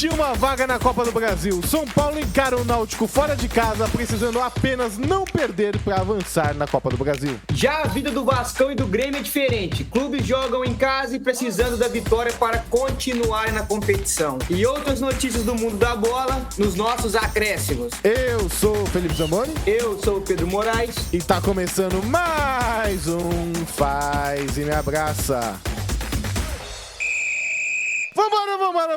garantiu uma vaga na Copa do Brasil. São Paulo encara o Náutico fora de casa, precisando apenas não perder para avançar na Copa do Brasil. Já a vida do Vascão e do Grêmio é diferente. Clubes jogam em casa e precisando da vitória para continuarem na competição. E outras notícias do mundo da bola nos nossos acréscimos. Eu sou o Felipe Zamboni. Eu sou o Pedro Moraes. E tá começando mais um Faz e Me Abraça.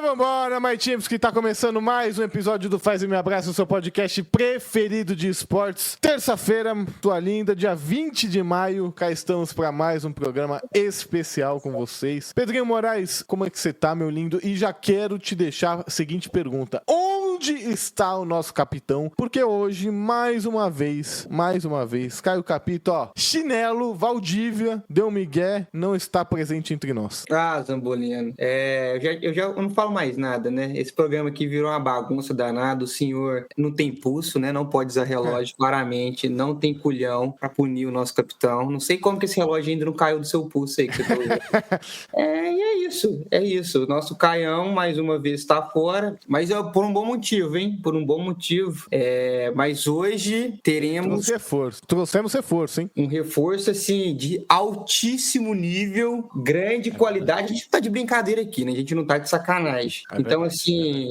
Vambora, my teams, que tá começando mais um episódio do Faz e Me Abraça, o seu podcast preferido de esportes. Terça-feira, tua linda, dia 20 de maio, cá estamos para mais um programa especial com vocês. Pedrinho Moraes, como é que você tá, meu lindo? E já quero te deixar a seguinte pergunta: onde está o nosso capitão? Porque hoje, mais uma vez, Caio Capito, ó, chinelo, Valdívia, deu migué, não está presente entre nós. Ah, Zambolino, eu não falo mais nada, né? Esse programa aqui virou uma bagunça danada. O senhor não tem pulso, né? Não pode usar relógio, claramente. Não tem culhão pra punir o nosso capitão. Não sei como que esse relógio ainda não caiu do seu pulso aí que você tá usando. É isso. O nosso Caião, mais uma vez, está fora. Mas por um bom motivo, hein? Por um bom motivo. Mas hoje teremos... Trouxemos reforço, hein? Um reforço, assim, de altíssimo nível, grande qualidade. A gente tá de brincadeira aqui, né? A gente não tá de sacanagem. Então, assim,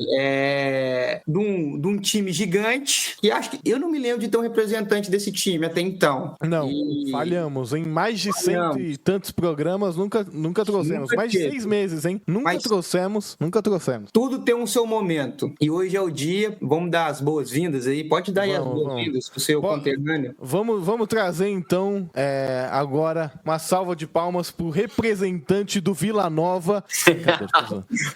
de um time gigante, e acho que eu não me lembro de ter um representante desse time até então. Não, falhamos. Em mais de 100 e tantos programas, nunca trouxemos. Mais de 6 meses, hein? Nunca trouxemos. Tudo tem um seu momento. E hoje é o dia, vamos dar as boas-vindas aí. Pode dar aí as boas-vindas pro seu conterrâneo. Vamos trazer, então, agora uma salva de palmas pro representante do Vila Nova.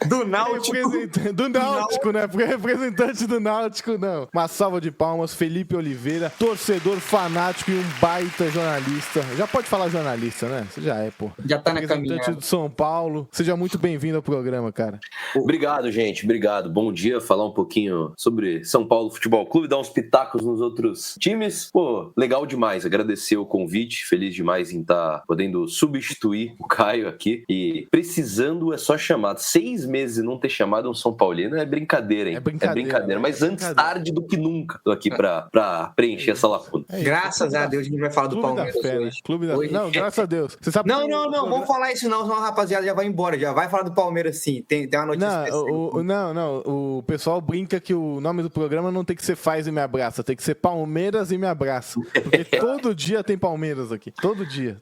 Do Náutico, né? Porque representante do Náutico, não. Uma salva de palmas, Felipe Oliveira, torcedor fanático e um baita jornalista. Já pode falar jornalista, né? Você já é, pô. Já tá na caminhada. Representante do São Paulo. Seja muito bem-vindo ao programa, cara. Obrigado, gente. Obrigado. Bom dia. Falar um pouquinho sobre São Paulo Futebol Clube, dar uns pitacos nos outros times. Pô, legal demais. Agradecer o convite. Feliz demais em estar podendo substituir o Caio aqui. E precisando é só chamar. 6 meses e não ter chamado um São Paulino é brincadeira, hein? É brincadeira. Mas antes tarde do que nunca. Tô aqui pra preencher essa lacuna. Graças a Deus a gente vai falar do Palmeiras hoje. Não, graças a Deus. Você sabe não, vamos falar isso não, senão a rapaziada já vai embora. Já vai falar do Palmeiras sim. Tem uma notícia específica. Não. O pessoal brinca que o nome do programa não tem que ser Faz e Me Abraça, tem que ser Palmeiras e Me Abraça. Porque todo dia tem Palmeiras aqui. Todo dia.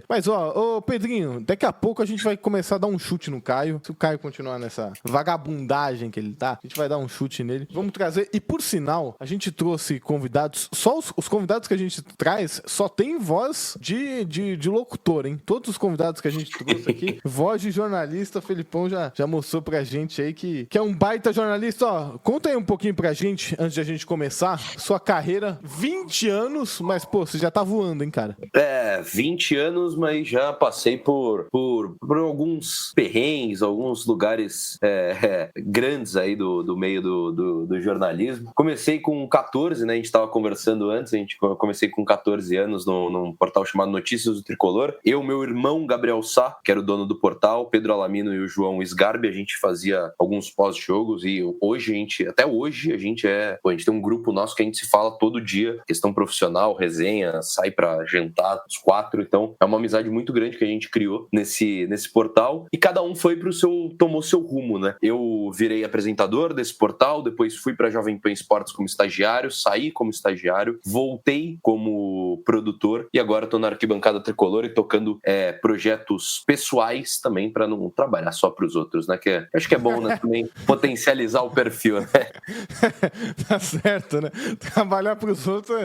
Mas, ó, Pedrinho, daqui a pouco a gente vai começar a dar um chute no Caio. Se o Caio continuar nessa vagabundagem que ele tá, a gente vai dar um chute nele. Vamos trazer, e por sinal, a gente trouxe convidados, só os convidados que a gente traz só tem voz de locutor, hein? Todos os convidados que a gente trouxe aqui, voz de jornalista. Felipão já mostrou pra gente aí que é um baita jornalista. Ó, conta aí um pouquinho pra gente, antes de a gente começar, sua carreira, 20 anos, mas, pô, você já tá voando, hein, cara? 20 anos, mas já passei por alguns perrengues, alguns lugares grandes aí do meio do jornalismo. Comecei com 14, né? A gente estava conversando antes, comecei com 14 anos num portal chamado Notícias do Tricolor. Eu, meu irmão Gabriel Sá, que era o dono do portal, Pedro Alamino e o João Sgarbi, a gente fazia alguns pós-jogos e até hoje a gente tem um grupo nosso que a gente se fala todo dia, questão profissional, resenha, sai pra jantar os 4, então é uma amizade muito grande que a gente criou nesse portal e cada um tomou seu rumo, né? Eu virei apresentador desse portal, depois fui pra Jovem Pan Esportes como estagiário, saí como estagiário, voltei como produtor e agora tô na arquibancada tricolor e tocando projetos pessoais também pra não trabalhar só pros outros, né? Que acho que é bom, né? Também potencializar o perfil, né? Tá certo, né? Trabalhar pros outros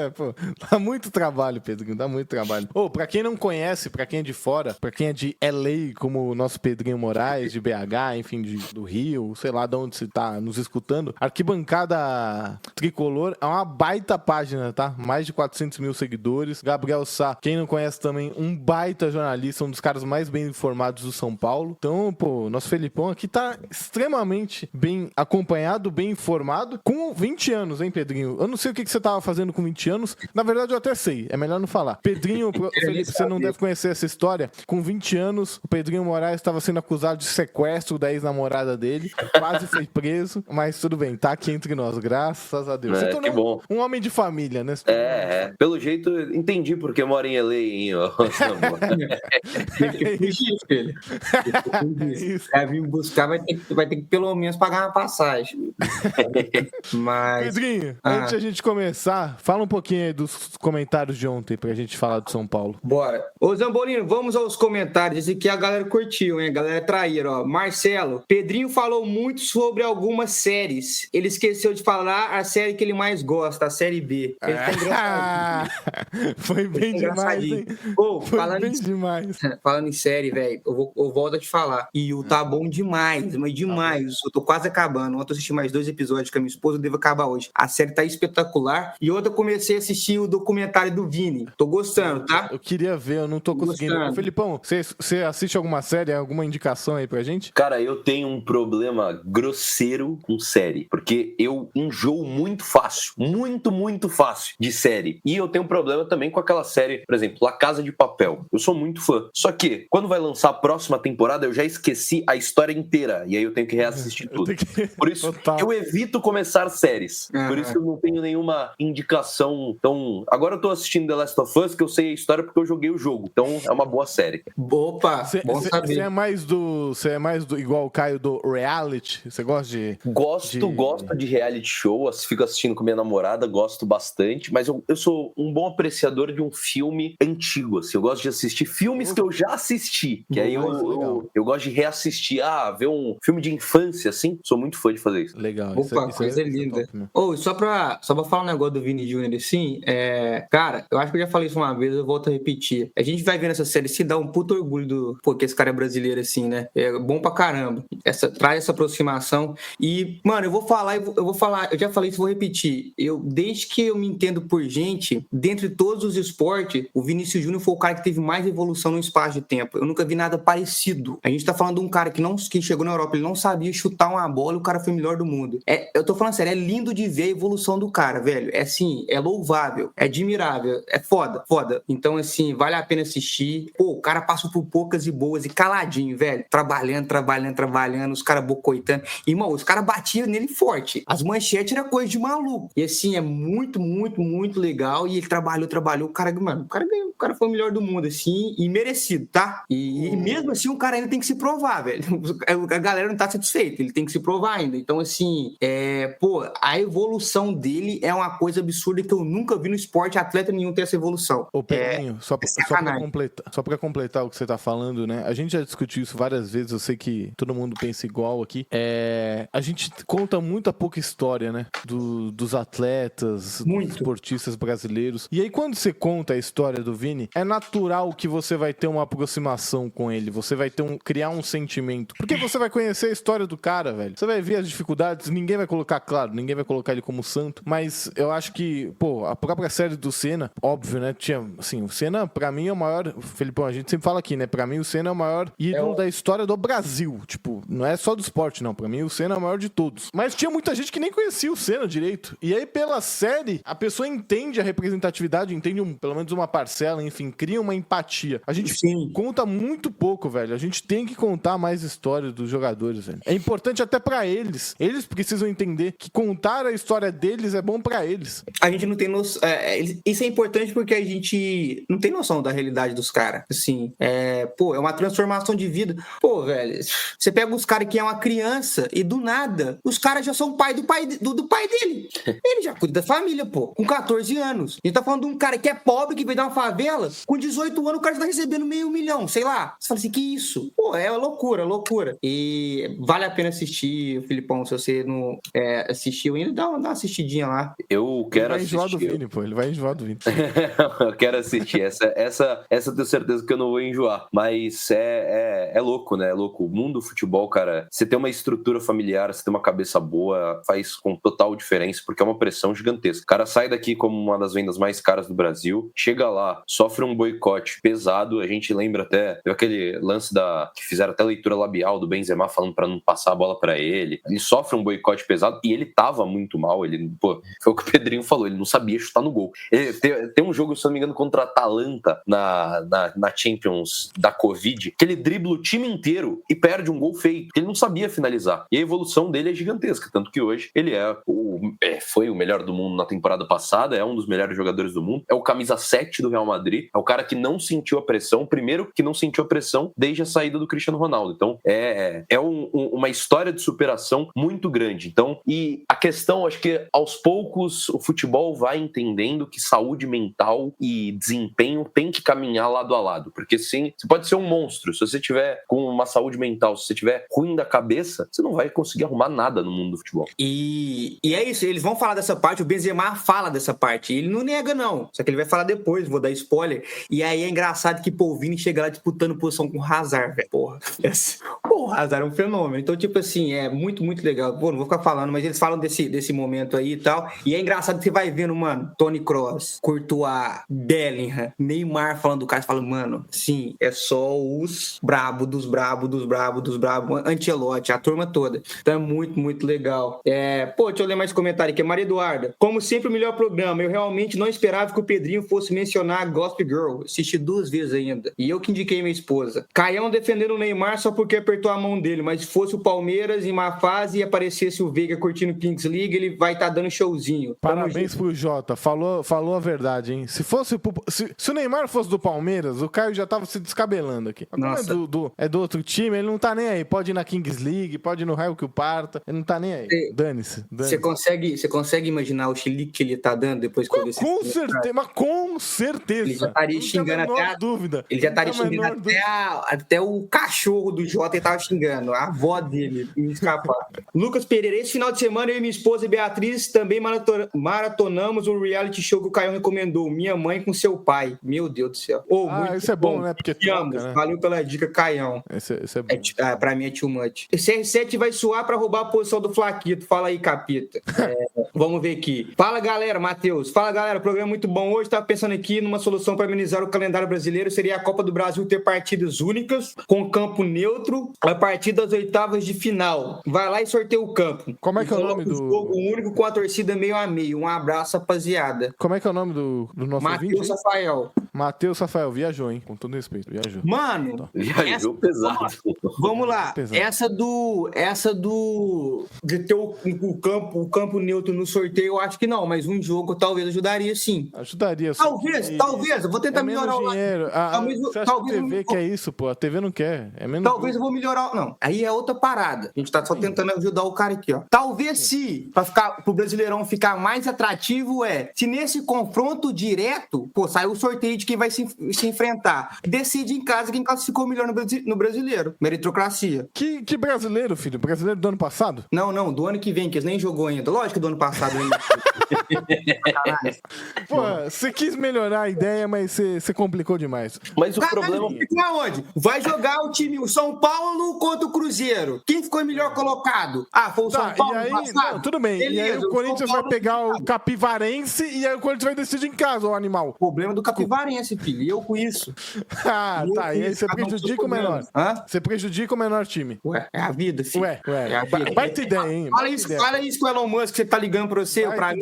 dá muito trabalho, Pedrinho, dá muito trabalho. Pra quem não conhece, pra quem é de fora, pra quem é de LA, como o nosso Pedrinho Moraes, de BH, enfim, do Rio, sei lá de onde você tá nos escutando, Arquibancada Tricolor é uma baita página, tá? Mais de 400 mil seguidores. Gabriel Sá, quem não conhece também, um baita jornalista, um dos caras mais bem informados do São Paulo. Então, nosso Felipão aqui tá extremamente bem acompanhado, bem formado com 20 anos, hein, Pedrinho? Eu não sei o que você tava fazendo com 20 anos. Na verdade, eu até sei. É melhor não falar. Pedrinho, Felipe, você não deve conhecer essa história. Com 20 anos, o Pedrinho Moraes estava sendo acusado de sequestro da ex-namorada dele. Quase foi preso, mas tudo bem. Tá aqui entre nós, graças a Deus. Você Que bom. Um homem de família, né? Pelo jeito, entendi porque mora em LA, hein? Vir buscar, vai ter que pelo menos pagar uma passagem. Mas... Pedrinho, antes de a gente começar, fala um pouquinho aí dos comentários de ontem pra gente falar do São Paulo. Bora. Ô Zambolino, vamos aos comentários. Esse aqui a galera curtiu, hein? A galera traíra, ó. Marcelo, Pedrinho falou muito sobre algumas séries. Ele esqueceu de falar a série que ele mais gosta, a série B. Foi bem demais, hein? Falando em série, velho, eu volto a te falar. E o tá bom demais, mas demais. Eu tô quase acabando. Ontem eu assisti mais 2 episódios com a minha esposa, eu devo acabar hoje. A série tá espetacular. E outra eu comecei a assistir o documentário do Vini. Tô gostando, tá? Eu queria ver, eu não tô conseguindo. Felipão, você assiste alguma série, alguma indicação aí pra gente? Cara, eu tenho um problema grosseiro com série, porque eu enjoo muito fácil, muito fácil de série. E eu tenho um problema também com aquela série, por exemplo, La Casa de Papel. Eu sou muito fã. Só que, quando vai lançar a próxima temporada, eu já esqueci a história inteira. E aí eu tenho que reassistir tudo. Por isso, eu evito começar séries. Por isso eu não tenho nenhuma indicação tão... Agora eu tô assistindo The Last of Us, que eu sei a história porque eu joguei o jogo. Então, é uma boa série. Opa, bom saber. Você é mais do igual o Caio do reality? Você gosta de... Gosto de reality show. Fico assistindo com minha namorada, gosto bastante. Mas eu sou um bom apreciador de um filme antigo, assim. Eu gosto de assistir filmes que eu já assisti. Que aí eu gosto de reassistir. Ver um filme de infância, assim. Sou muito fã de fazer isso. Legal. Opa, coisa linda. Só pra falar um negócio do Vini Júnior, assim, cara, eu acho que eu já falei isso uma vez, eu volto a repetir. A gente vai vendo essa série, se dá um puto orgulho que esse cara é brasileiro, assim, né? É bom pra caramba. Traz essa aproximação. E, mano, eu vou falar, eu já falei isso, vou repetir. Desde que eu me entendo por gente, dentre todos os esportes, o Vinícius Júnior foi o cara que teve mais evolução no espaço de tempo. Eu nunca vi nada parecido. A gente tá falando de um cara que chegou na Europa, ele não sabia chutar uma bola e o cara foi o melhor do mundo. Eu tô falando sério, é lindo de ver a evolução do cara, velho. É assim, é louvável, é admirável, é foda. Então, assim, vale a pena assistir. Pô, o cara passou por poucas e boas e caladinho, velho. Trabalhando, os caras bocoitando. Irmão, os caras batiam nele forte. As manchetes eram coisa de maluco. E assim, é muito legal. E ele trabalhou. O cara ganhou. O cara foi o melhor do mundo, assim, e merecido, tá? E mesmo assim, o cara ainda tem que se provar, velho. A galera não tá satisfeita, ele tem que se provar ainda. Então, assim, a evolução dele é uma coisa absurda que eu nunca vi no esporte, atleta nenhum ter essa evolução. Ô, Pedrinho, só pra completar o que você tá falando, né? A gente já discutiu isso várias vezes, eu sei que todo mundo pensa igual aqui. A gente conta muita pouca história, né? Dos atletas, dos esportistas brasileiros. E aí, quando você conta a história do Vini, é natural que você vai ter uma aproximação com ele, você vai criar um sentimento. Porque você vai conhecer a história do cara, velho. Você vai ver as dificuldades, ninguém vai colocar ele como santo, mas eu acho que, a própria série do Senna, óbvio, né? Tinha, assim, o Senna, pra mim, é o maior... Felipão, a gente sempre fala aqui, né? Pra mim, o Senna é o maior ídolo da história do Brasil. Tipo, não é só do esporte, não. Pra mim, o Senna é o maior de todos. Mas tinha muita gente que nem conhecia o Senna direito. E aí, pela série, a pessoa entende a representatividade, entende pelo menos uma parcela, enfim, cria uma empatia. A gente conta muito pouco, velho. A gente tem que contar mais história dos jogadores, velho. É importante até pra eles. Eles precisam entender que contar a história deles é bom pra eles. A gente não tem noção... isso é importante porque a gente não tem noção da realidade dos caras. Assim, é uma transformação de vida. Pô, velho, você pega os caras que é uma criança e do nada, os caras já são pai do pai dele. Ele já cuida da família, com 14 anos. A gente tá falando de um cara que é pobre, que veio de uma favela, com 18 anos o cara já tá recebendo $500 mil, sei lá. Você fala assim, que isso? É loucura. E vale a pena assistir, Filipão, se você não assistiu ainda, dá uma assistidinha lá. Eu quero assistir. Ele vai enjoar do Vini. Eu quero assistir. Essa eu tenho certeza que eu não vou enjoar. Mas é louco, né? É louco. O mundo do futebol, cara, você tem uma estrutura familiar, você tem uma cabeça boa, faz com total diferença, porque é uma pressão gigantesca. O cara sai daqui como uma das vendas mais caras do Brasil, chega lá, sofre um boicote pesado. A gente lembra até aquele lance que fizeram até leitura labial do Benzema falando pra não passar a bola pra ele. Ele sofre um boicote chicote pesado, e ele tava muito mal, foi o que o Pedrinho falou, ele não sabia chutar no gol. Tem um jogo, se não me engano, contra a Atalanta na Champions da Covid, que ele dribla o time inteiro e perde um gol feito, porque ele não sabia finalizar. E a evolução dele é gigantesca, tanto que hoje ele foi o melhor do mundo na temporada passada, é um dos melhores jogadores do mundo, é o camisa 7 do Real Madrid, é o cara que não sentiu a pressão, primeiro que não sentiu a pressão desde a saída do Cristiano Ronaldo. Então, uma história de superação muito grande. Então, e a questão, acho que aos poucos o futebol vai entendendo que saúde mental e desempenho tem que caminhar lado a lado, porque sim, você pode ser um monstro, se você tiver com uma saúde mental, se você tiver ruim da cabeça, você não vai conseguir arrumar nada no mundo do futebol. E é isso, eles vão falar dessa parte, o Benzema fala dessa parte, ele não nega não, só que ele vai falar depois, vou dar spoiler, e aí é engraçado que o Vini chega lá disputando posição com o Hazard, velho, porra. O Hazard é um fenômeno, então tipo assim, é muito, muito legal. Pô, não vou ficar falando, mas eles falam desse momento aí e tal, e é engraçado que você vai vendo, mano, Toni Kroos, Courtois, Bellingham, Neymar falando do cara, você fala, mano, sim, é só os brabo dos brabo, Ancelotti, a turma toda. Então é muito, muito legal. Deixa eu ler mais comentário aqui. Maria Eduarda, como sempre o melhor programa, eu realmente não esperava que o Pedrinho fosse mencionar Gossip Girl, assisti 2 vezes ainda, e eu que indiquei minha esposa. Caião defendendo o Neymar só porque apertou a mão dele, mas se fosse o Palmeiras em má fase e aparecesse o Veiga curtindo Kings League, ele vai estar dando showzinho. Parabéns pro Jota, falou a verdade, hein? Se o Neymar fosse do Palmeiras, o Caio já tava se descabelando aqui. Mas como é do outro time, ele não tá nem aí. Pode ir na Kings League, pode ir no raio que o parta, ele não tá nem aí. Dane-se. Você consegue imaginar o chilique que ele tá dando depois que eu vi com certeza. Ele já estaria xingando até dúvida. Ele já estaria xingando até o cachorro do Jota, ele tava xingando, a avó dele, me escapar. Lucas Pereira, esse final de semana eu e minha esposa Beatriz também maratonamos um reality show que o Caio recomendou, Minha Mãe com Seu Pai. Meu Deus do céu. Isso é bom, né? Porque troca, né? Valeu pela dica, Caião. Esse é bom. Pra mim é too much. CR7 vai suar pra roubar a posição do Flaquito. Fala aí, capita. Vamos ver aqui. Fala, galera, Matheus. Fala, galera, o programa é muito bom. Hoje tava pensando aqui numa solução para amenizar o calendário brasileiro. Seria a Copa do Brasil ter partidas únicas, com campo neutro, a partir das oitavas de final. Vai lá e sorteia o campo. Como é que é o nome do... jogo único com a torcida meio a meio. Um abraço, rapaziada. Como é que é o nome do nosso Matheus Rafael. Matheus Rafael, viajou, hein? Com todo respeito, viajou. Mano, viajou pesado. Vamos lá. Essa de ter o campo neutro no sorteio, eu acho que não, mas um jogo talvez ajudaria sim. Ajudaria. Talvez, eu vou tentar melhorar o dinheiro. Você acha que a TV quer isso, pô? A TV não quer. É menos talvez eu vou melhorar. Não, aí é outra parada. A gente tá só tentando ajudar o cara aqui, ó. Talvez pro Brasileirão ficar mais atrativo se nesse confronto direto, sai o sorteio de quem vai se enfrentar. Decide em casa quem classificou melhor no Brasileiro. Meritocracia. Que brasileiro, filho? Brasileiro do ano passado? Não, do ano que vem, que eles nem jogou ainda. Lógico que do ano passado ainda. Pô, você quis melhorar a ideia, mas você complicou demais. Mas o problema... Onde? Vai jogar o time, o São Paulo contra o Cruzeiro. Quem ficou melhor colocado? Foi o São Paulo. E aí, não, tudo bem. Beleza, e aí o Corinthians vai pegar o Capivarense e aí o Corinthians vai decidir em casa, o animal. Problema do Capivarense, filho. E eu com isso. Tá. E aí você prejudica o menor. Você prejudica o menor time. Ué, é a vida, filho. É a vida. Baita ideia, hein? Fala isso com o Elon Musk, que você tá ligando pra você ou pra mim.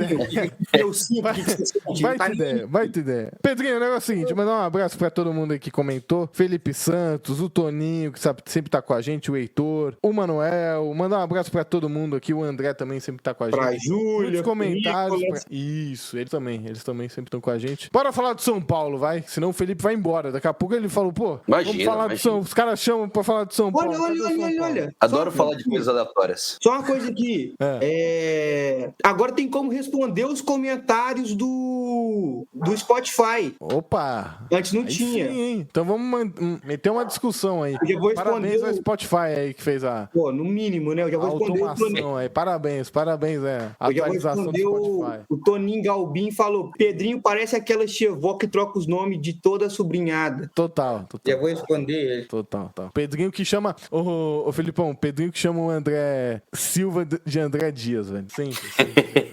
Eu sinto que você sentiu. Baita ideia. Pedrinho, o negócio é o seguinte, mandar um abraço pra todo mundo aí que comentou. Felipe Santos, o Toninho, que sempre tá com a gente, o Heitor, o Manuel. Mandar um abraço pra todo mundo aqui. O André também sempre tá com a gente. Pra Júlia. Muitos comentários. Isso, eles também sempre estão com a gente. Bora falar do São Paulo, vai. Senão o Felipe vai embora. Daqui a pouco ele falou, vamos falar do São... Os caras chamam pra falar do São Paulo. Olha. Adoro falar de coisas aleatórias. Só uma coisa aqui. Agora tem como responder os comentários do Spotify. Opa! Antes não tinha. Sim, hein? Então vamos meter uma discussão aí. Eu já vou parabéns ao Spotify aí que fez a... no mínimo, né? Eu já vou automação aí. Parabéns, a atualização do Spotify. O Toninho Galbin falou, Pedrinho parece aquela tia-vó que troca os nomes de toda a sobrinhada. Total. Já vou responder ele. Total. Pedrinho que chama... Ô, Felipão, Pedrinho que chama o André Silva de André Dias, velho. Sempre.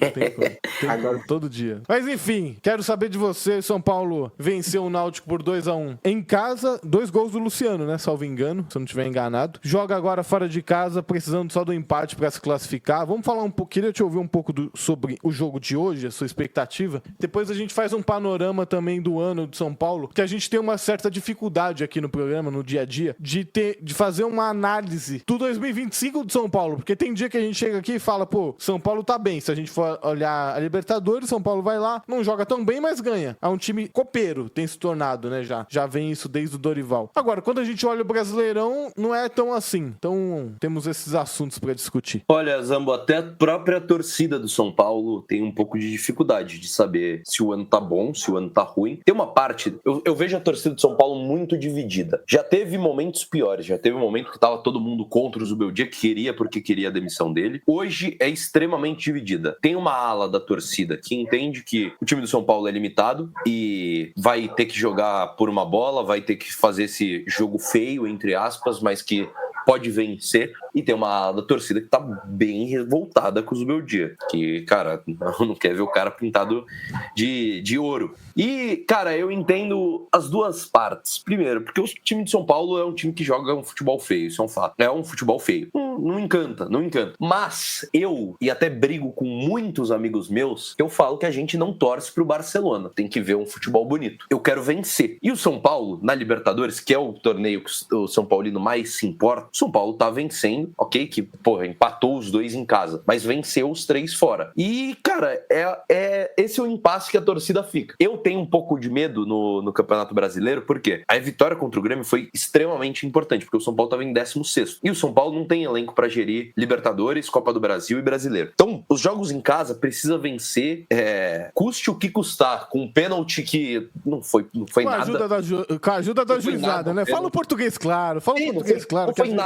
Não tem como. Agora... Todo dia. Mas enfim, quero saber de você. São Paulo venceu o Náutico por 2-1 em casa. 2 gols do Luciano, né? Salvo engano, se eu não estiver enganado. Joga agora fora de casa, precisando só do empate pra se classificar. Vamos falar um pouco, queria te ouvir um pouco sobre o jogo de hoje, a sua expectativa. Depois a gente faz um panorama também do ano de São Paulo, que a gente tem uma certa dificuldade aqui no programa, no dia a dia, de fazer uma análise do 2025 de São Paulo, porque tem dia que a gente chega aqui e fala, pô, São Paulo tá bem. Se a gente for olhar a Libertadores, São Paulo vai lá, não joga tão bem, mas ganha. É um time copeiro, tem se tornado, né, já vem isso desde o Dorival. Agora, quando a gente olha o Brasileirão, não é tão assim. Então, temos esses assuntos pra discutir. Olha, Zambo, até a própria torcida do São Paulo tem um pouco de dificuldade de saber se o ano tá bom, se o ano tá ruim. Tem uma parte, eu vejo a torcida do São Paulo muito dividida. Já teve momentos piores, já teve um momento que tava todo mundo contra o Zubeldia, que queria porque queria a demissão dele. Hoje é extremamente dividida. Tem uma ala da torcida que entende que o time do São Paulo é limitado e vai ter que jogar por uma bola, vai ter que fazer esse jogo feio, entre aspas, mas que pode vencer, e tem uma ala da torcida que tá bem revoltada com o Zubeldia, que, cara, não quer ver o cara pintado de ouro. E, cara, eu entendo as duas partes. Primeiro, porque o time de São Paulo é um time que joga um futebol feio, isso é um fato. É um futebol feio. Não encanta. Mas eu, e até brigo com muitos amigos meus, eu falo que a gente não torce pro Barcelona. Tem que ver um futebol bonito. Eu quero vencer. E o São Paulo, na Libertadores, que é o torneio que o São Paulino mais se importa, o São Paulo tá vencendo, ok? Que, porra, empatou os 2 em casa, mas venceu os 3 fora. E, cara, esse é o impasse que a torcida fica. Eu tenho um pouco de medo no Campeonato Brasileiro, porque a vitória contra o Grêmio foi extremamente importante, porque o São Paulo tava em 16º. E o São Paulo não tem elenco pra gerir Libertadores, Copa do Brasil e Brasileiro. Então, os jogos em casa precisa vencer, custe o que custar, com um pênalti que não foi nada. Com a ajuda da juizada, né? Fala o português claro, Não foi nada.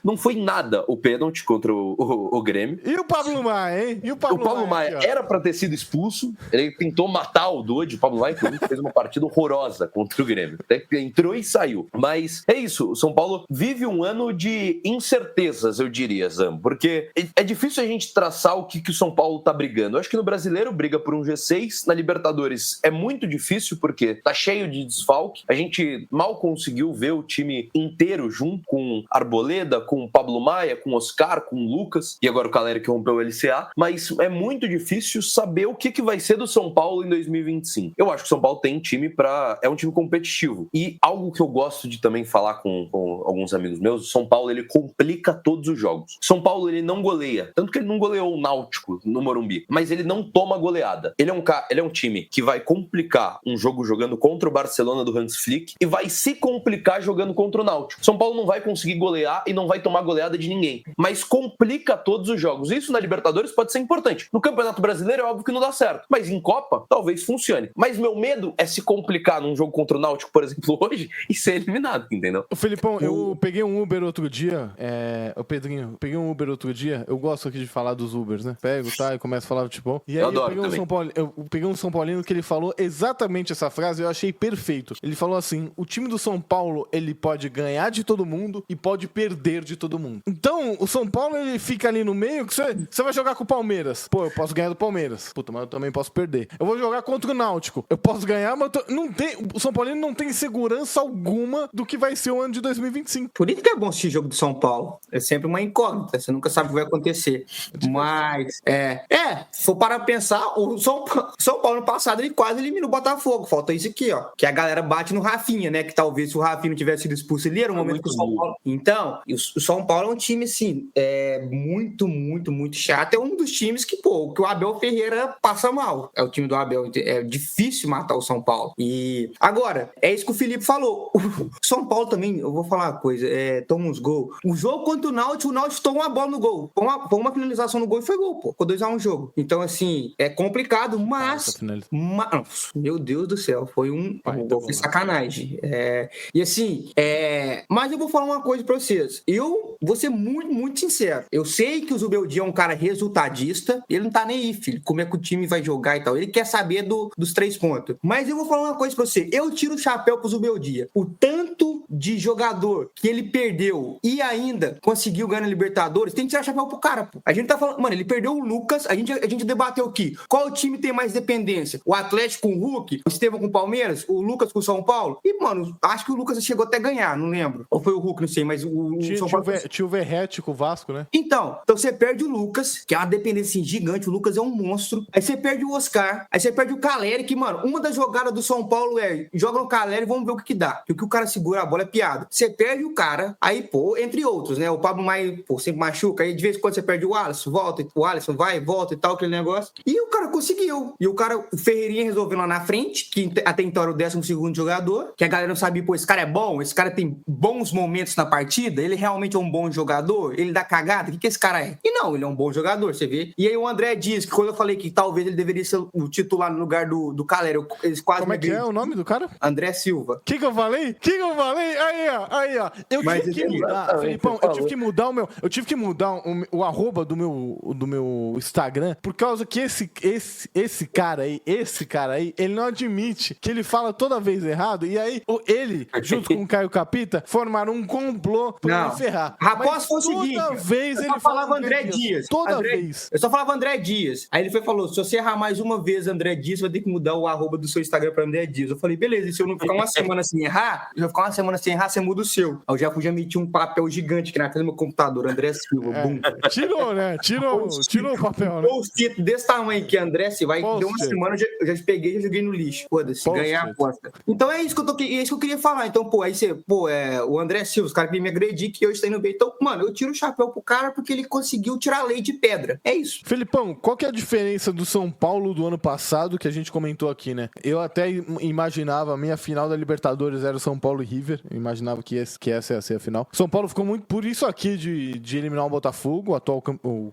Não foi nada o pênalti contra o Grêmio. E o Pablo Maia, hein? O Pablo Maia era pra ter sido expulso. Ele tentou matar o Dodge. O Pablo Maia fez uma partida horrorosa contra o Grêmio. Até entrou e saiu. Mas é isso. O São Paulo vive um ano de incertezas, eu diria, Zambo. Porque é difícil a gente traçar o que o São Paulo tá brigando. Eu acho que no Brasileiro briga por um G6. Na Libertadores é muito difícil porque tá cheio de desfalque. A gente mal conseguiu ver o time inteiro junto com Arboleda, com Pablo Maia, com Oscar, com Lucas, e agora o Caleri que rompeu o LCA, mas é muito difícil saber o que vai ser do São Paulo em 2025. Eu acho que o São Paulo tem time é um time competitivo. E algo que eu gosto de também falar com alguns amigos meus, o São Paulo, ele complica todos os jogos. São Paulo, ele não goleia, tanto que ele não goleou o Náutico no Morumbi, mas ele não toma goleada. Ele é um time que vai complicar um jogo jogando contra o Barcelona do Hans Flick e vai se complicar jogando contra o Náutico. São Paulo não vai conseguir golear e não vai tomar goleada de ninguém, mas complica todos os jogos. Isso na Libertadores pode ser importante. No Campeonato Brasileiro é óbvio que não dá certo, mas em Copa talvez funcione. Mas meu medo é se complicar num jogo contra o Náutico, por exemplo, hoje, e ser eliminado, entendeu? O Felipão, eu peguei um Uber outro dia, o Pedrinho, peguei um Uber outro dia, eu gosto aqui de falar dos Ubers, né? Pego, tá, e começo a falar de futebol. E aí eu peguei um São Paulino que ele falou exatamente essa frase, eu achei perfeito. Ele falou assim, o time do São Paulo, ele pode ganhar de todo mundo e pode perder de todo mundo. Então, o São Paulo, ele fica ali no meio, que você vai jogar com o Palmeiras. Pô, eu posso ganhar do Palmeiras. Puta, mas eu também posso perder. Eu vou jogar contra o Náutico. Eu posso ganhar, mas o São Paulino não tem segurança alguma do que vai ser o ano de 2025. Por isso que é bom assistir jogo do São Paulo. É sempre uma incógnita. Você nunca sabe o que vai acontecer. Mas, se for para pensar, o São Paulo no passado, ele quase eliminou o Botafogo. Falta isso aqui, ó. Que a galera bate no Rafinha, né? Que talvez se o Rafinha não tivesse sido expulso, ele era o momento que o São Paulo... Então, o São Paulo é um time, assim, muito, muito, muito chato. É um dos times que o Abel Ferreira passa mal. É o time do Abel. É difícil matar o São Paulo. E agora, é isso que o Felipe falou. O São Paulo também, eu vou falar uma coisa, toma uns gols. O jogo contra o Náutico tomou uma bola no gol. Foi uma finalização no gol e foi gol, pô. Ficou 2-1 o jogo. Então, assim, é complicado, mas... meu Deus do céu, foi um gol, foi sacanagem. E assim, mas eu vou falar falar uma coisa pra vocês. Eu vou ser muito, muito sincero. Eu sei que o Zubeldia é um cara resultadista. Ele não tá nem aí, filho, como é que o time vai jogar e tal. Ele quer saber dos 3 pontos. Mas eu vou falar uma coisa pra você. Eu tiro o chapéu pro Zubeldia. O tanto de jogador que ele perdeu e ainda conseguiu ganhar na Libertadores, tem que tirar o chapéu pro cara, pô. A gente tá falando... Mano, ele perdeu o Lucas. A gente debateu aqui. Qual time tem mais dependência? O Atlético com o Hulk? O Estevão com o Palmeiras? O Lucas com o São Paulo? E, mano, acho que o Lucas chegou até a ganhar, não lembro. Ou foi o Hulk, não sei, mas o São Paulo... Tinha o Verratti com o Vasco, né? Então você perde o Lucas, que é uma dependência assim, gigante. O Lucas é um monstro. Aí você perde o Oscar. Aí você perde o Caleri, que, mano, uma das jogadas do São Paulo é joga no Caleri e vamos ver o que dá. Porque o que o cara segura a bola é piada. Você perde o cara, aí, pô, entre outros, né? O Pablo Maia, pô, sempre machuca. Aí de vez em quando você perde o Alisson, volta, o Alisson vai, volta e tal, aquele negócio. E o cara conseguiu. E o cara, o Ferreirinha resolveu lá na frente, que até então era o 12º jogador, que a galera não sabia, pô, esse cara é bom, esse cara tem bons momentos na partida, ele realmente é um bom jogador, ele dá cagada, o que esse cara é? E não, ele é um bom jogador, você vê. E aí o André diz que quando eu falei que talvez ele deveria ser o titular no lugar do Caleri, eles quase... Como é que é o nome do cara? André Silva. O que eu falei? Aí, ó. Eu tive que mudar, Felipão, eu tive que mudar o arroba do meu Instagram, por causa que esse cara aí, ele não admite que ele fala toda vez errado, e aí ele, junto com o Caio Capita, formaram um complô pra me ferrar. Rapaz, foi o seguinte, toda vez eu ele só falava André Dias. Toda vez. Eu só falava André Dias. Aí ele falou, se você errar mais uma vez André Dias, vai ter que mudar o arroba do seu Instagram pra André Dias. Eu falei, beleza, e se eu não ficar uma semana sem errar, você muda o seu. Aí eu já meti um papel gigante aqui na frente do meu computador, André Silva. Bum. Tirou, né? Tirou o papel, né? Post-it desse tamanho aqui, André, se vai, deu uma semana, eu já peguei e já joguei no lixo. Foda-se, ganhei a aposta. Então é isso que eu queria falar. Então, pô, aí você, o André Silva, os caras queriam me agredir, que hoje tá indo bem. Então, mano, eu tiro o chapéu pro cara porque ele conseguiu tirar a lei de pedra. É isso. Felipão, qual que é a diferença do São Paulo do ano passado que a gente comentou aqui, né? Eu até imaginava, a minha final da Libertadores era o São Paulo e River. Eu imaginava que essa ia ser a final. São Paulo ficou muito por isso aqui de eliminar o Botafogo, o atual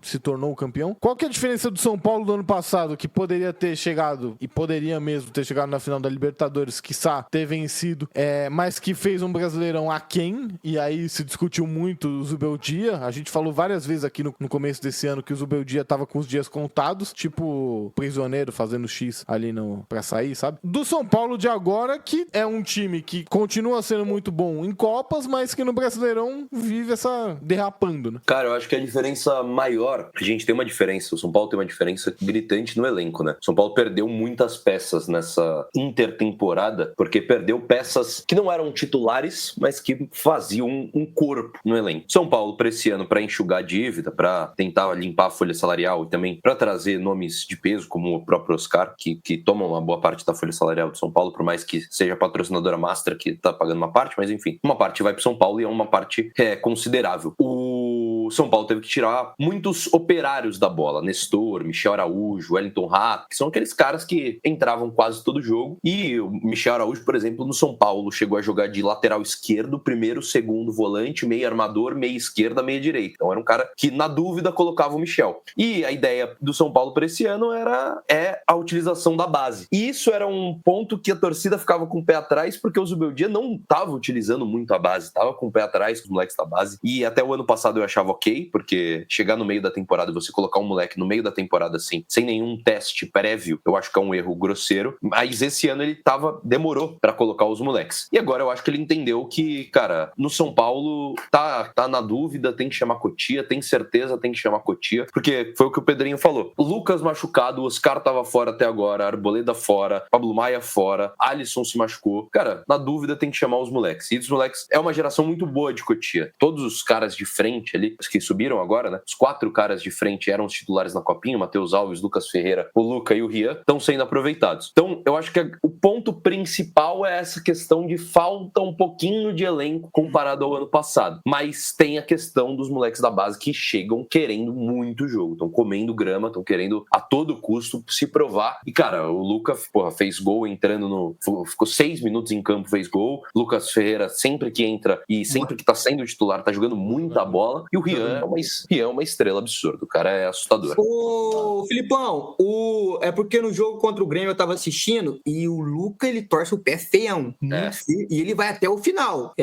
se tornou o campeão. Qual que é a diferença do São Paulo do ano passado, que poderia ter chegado, e poderia mesmo ter chegado na final da Libertadores, quiçá ter vencido, mas que fez um Brasileirão aquém, e aí se discutiu muito o Zubeldia. A gente falou várias vezes aqui no começo desse ano que o Zubeldia tava com os dias contados, tipo prisioneiro fazendo X ali pra sair, sabe? Do São Paulo de agora, que é um time que continua sendo muito bom em Copas, mas que no Brasileirão vive essa derrapando, né? Cara, eu acho que a diferença maior, a gente tem uma diferença, o São Paulo tem uma diferença gritante no elenco, né? O São Paulo perdeu muitas peças nessa intertemporada, porque perdeu peças que não eram titulares, mas que faziam um corpo no elenco. São Paulo, para esse ano, para enxugar a dívida, para tentar limpar a folha salarial e também para trazer nomes de peso, como o próprio Oscar, que tomam uma boa parte da folha salarial do São Paulo, por mais que seja a patrocinadora master que tá pagando uma parte, mas enfim, uma parte vai pro São Paulo e é uma parte considerável. O São Paulo teve que tirar muitos operários da bola, Nestor, Michel Araújo, Wellington Rato, que são aqueles caras que entravam quase todo jogo, e o Michel Araújo, por exemplo, no São Paulo chegou a jogar de lateral esquerdo, primeiro, segundo volante, meio armador, meia esquerda, meia direita. Então era um cara que, na dúvida, colocava o Michel. E a ideia do São Paulo para esse ano é a utilização da base. E isso era um ponto que a torcida ficava com o pé atrás, porque o Zubeldia não estava utilizando muito a base, estava com o pé atrás com os moleques da base. E até o ano passado eu achava ok, porque chegar no meio da temporada e você colocar um moleque no meio da temporada assim, sem nenhum teste prévio, eu acho que é um erro grosseiro. Mas esse ano ele demorou para colocar os moleques. E agora eu acho que ele entendeu que, cara, no São Paulo tá na dúvida, tem que chamar Cotia, tem certeza, tem que chamar Cotia, porque foi o que o Pedrinho falou. Lucas machucado, Oscar tava fora até agora, Arboleda fora, Pablo Maia fora, Alisson se machucou. Cara, na dúvida tem que chamar os moleques. E os moleques é uma geração muito boa de Cotia. Todos os caras de frente ali, os que subiram agora, né? Os 4 caras de frente eram os titulares na Copinha, o Matheus Alves, Lucas Ferreira, o Luca e o Rian, estão sendo aproveitados. Então, eu acho que o ponto principal é essa questão de falta um pouquinho de elenco comparado ao ano passado. Mas tem a questão dos moleques da base que chegam querendo muito jogo, estão comendo grama, estão querendo a todo custo se provar. E, cara, o Luca, fez gol entrando ficou 6 minutos em campo, fez gol. Lucas Ferreira, sempre que entra e sempre que tá sendo titular, tá jogando muita bola. E o Rian é uma estrela absurda. O cara é assustador. Ô, Filipão, é porque no jogo contra o Grêmio eu tava assistindo e o Luca, ele torce o pé feião, muito feio, e ele vai até o final.